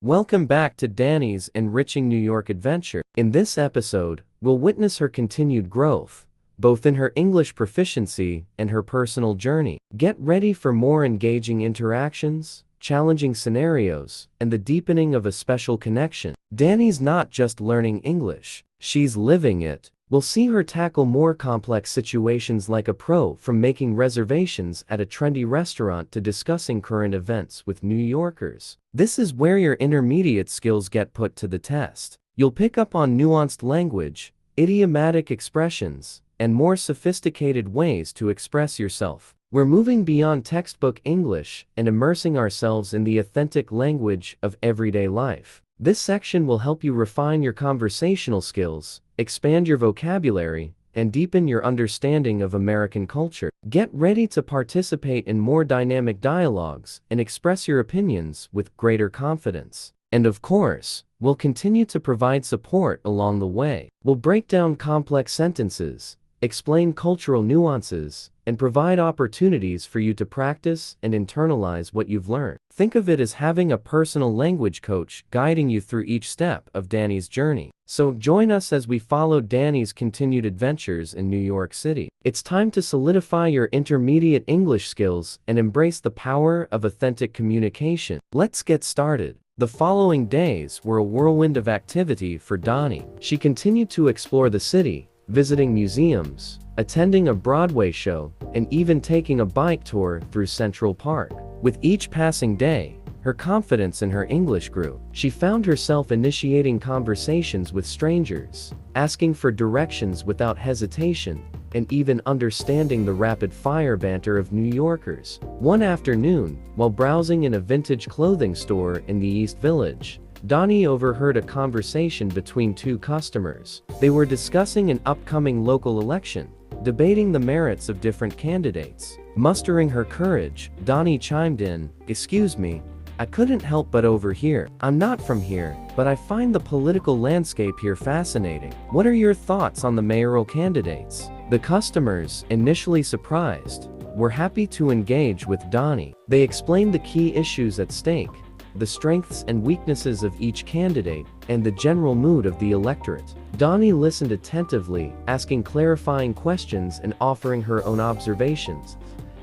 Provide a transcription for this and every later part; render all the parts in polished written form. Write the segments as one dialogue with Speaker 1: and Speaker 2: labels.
Speaker 1: Welcome back to Danny's Enriching New York Adventure. In this episode, we'll witness her continued growth, both in her English proficiency and her personal journey. Get ready for more engaging interactions, challenging scenarios, and the deepening of a special connection. Danny's not just learning English, she's living it. We'll see her tackle more complex situations like a pro, from making reservations at a trendy restaurant to discussing current events with New Yorkers. This is where your intermediate skills get put to the test. You'll pick up on nuanced language, idiomatic expressions, and more sophisticated ways to express yourself. We're moving beyond textbook English and immersing ourselves in the authentic language of everyday life. This section will help you refine your conversational skills, expand your vocabulary, and deepen your understanding of American culture. Get ready to participate in more dynamic dialogues and express your opinions with greater confidence. And of course, we'll continue to provide support along the way. We'll break down complex sentences, explain cultural nuances, and provide opportunities for you to practice and internalize what you've learned. Think of it as having a personal language coach guiding you through each step of Danny's journey. So join us as we follow Danny's continued adventures in New York City. It's time to solidify your intermediate English skills and embrace the power of authentic communication. Let's get started. The following days were a whirlwind of activity for Danny. She continued to explore the city, visiting museums, attending a Broadway show, and even taking a bike tour through Central Park. With each passing day, her confidence in her English grew. She found herself initiating conversations with strangers, asking for directions without hesitation, and even understanding the rapid-fire banter of New Yorkers. One afternoon, while browsing in a vintage clothing store in the East Village, Danny overheard a conversation between two customers. They were discussing an upcoming local election, debating the merits of different candidates. Mustering her courage, Danny chimed in, "Excuse me, I couldn't help but overhear. I'm not from here, but I find the political landscape here fascinating. What are your thoughts on the mayoral candidates?" The customers, initially surprised, were happy to engage with Danny. They explained the key issues at stake, the strengths and weaknesses of each candidate, and the general mood of the electorate. Danny listened attentively, asking clarifying questions and offering her own observations,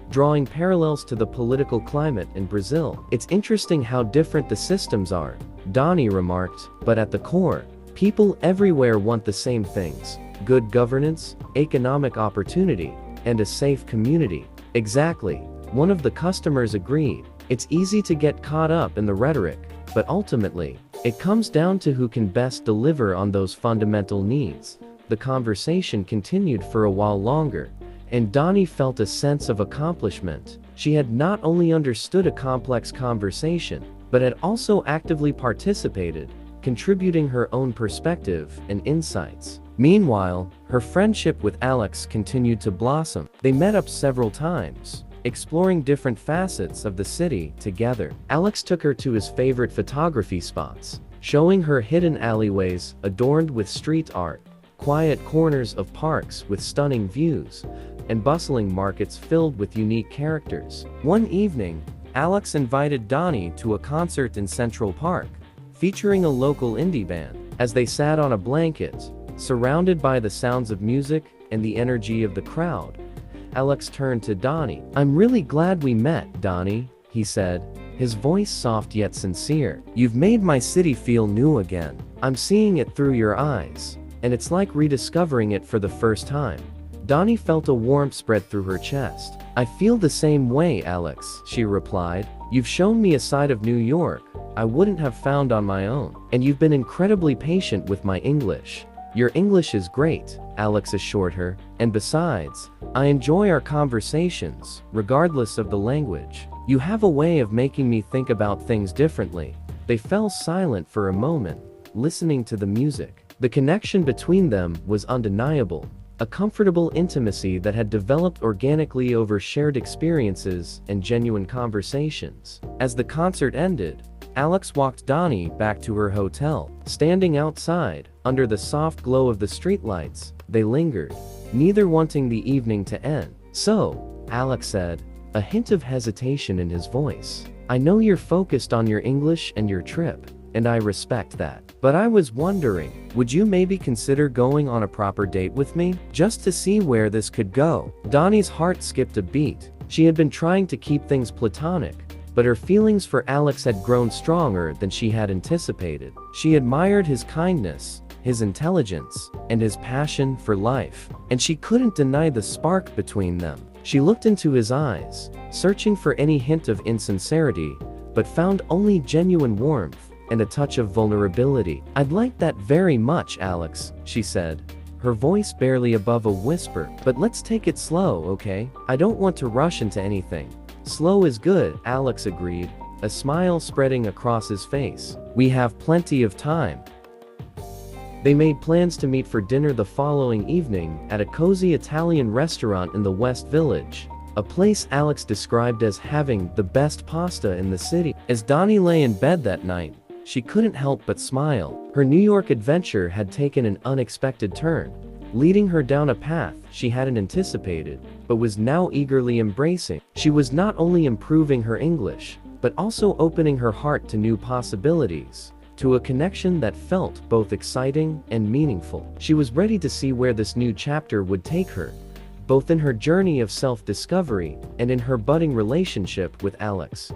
Speaker 1: drawing parallels to the political climate in Brazil. "It's interesting how different the systems are," Danny remarked, "but at the core, people everywhere want the same things: good governance, economic opportunity, and a safe community." "Exactly," one of the customers agreed. "It's easy to get caught up in the rhetoric, but ultimately, it comes down to who can best deliver on those fundamental needs." The conversation continued for a while longer, and Danny felt a sense of accomplishment. She had not only understood a complex conversation, but had also actively participated, contributing her own perspective and insights. Meanwhile, her friendship with Alex continued to blossom. They met up several times, exploring different facets of the city together. Alex took her to his favorite photography spots, showing her hidden alleyways adorned with street art, quiet corners of parks with stunning views, and bustling markets filled with unique characters. One evening, Alex invited Danny to a concert in Central Park, featuring a local indie band. As they sat on a blanket, surrounded by the sounds of music and the energy of the crowd, Alex turned to Danny. "I'm really glad we met, Danny," he said, his voice soft yet sincere. "You've made my city feel new again. I'm seeing it through your eyes, and it's like rediscovering it for the first time." Danny felt a warmth spread through her chest. "I feel the same way, Alex," she replied. "You've shown me a side of New York I wouldn't have found on my own, and you've been incredibly patient with my English." "Your English is great," Alex assured her, "and besides, I enjoy our conversations, regardless of the language. You have a way of making me think about things differently." They fell silent for a moment, listening to the music. The connection between them was undeniable, a comfortable intimacy that had developed organically over shared experiences and genuine conversations. As the concert ended, Alex walked Danny back to her hotel. Standing outside, under the soft glow of the streetlights, they lingered, neither wanting the evening to end. "So," Alex said, a hint of hesitation in his voice, "I know you're focused on your English and your trip, and I respect that. But I was wondering, would you maybe consider going on a proper date with me? Just to see where this could go. Donnie's heart skipped a beat. She had been trying to keep things platonic, but her feelings for Alex had grown stronger than she had anticipated. She admired his kindness, his intelligence, and his passion for life, and she couldn't deny the spark between them. She looked into his eyes, searching for any hint of insincerity, but found only genuine warmth and a touch of vulnerability. "I'd like that very much, Alex," she said, her voice barely above a whisper. "But let's take it slow, okay? I don't want to rush into anything." "Slow is good," Alex agreed, a smile spreading across his face. "We have plenty of time." They made plans to meet for dinner the following evening at a cozy Italian restaurant in the West Village, a place Alex described as having the best pasta in the city. As Donnie lay in bed that night, she couldn't help but smile. Her New York adventure had taken an unexpected turn, leading her down a path she hadn't anticipated, but was now eagerly embracing. She was not only improving her English, but also opening her heart to new possibilities, to a connection that felt both exciting and meaningful. She was ready to see where this new chapter would take her, both in her journey of self-discovery and in her budding relationship with Alex.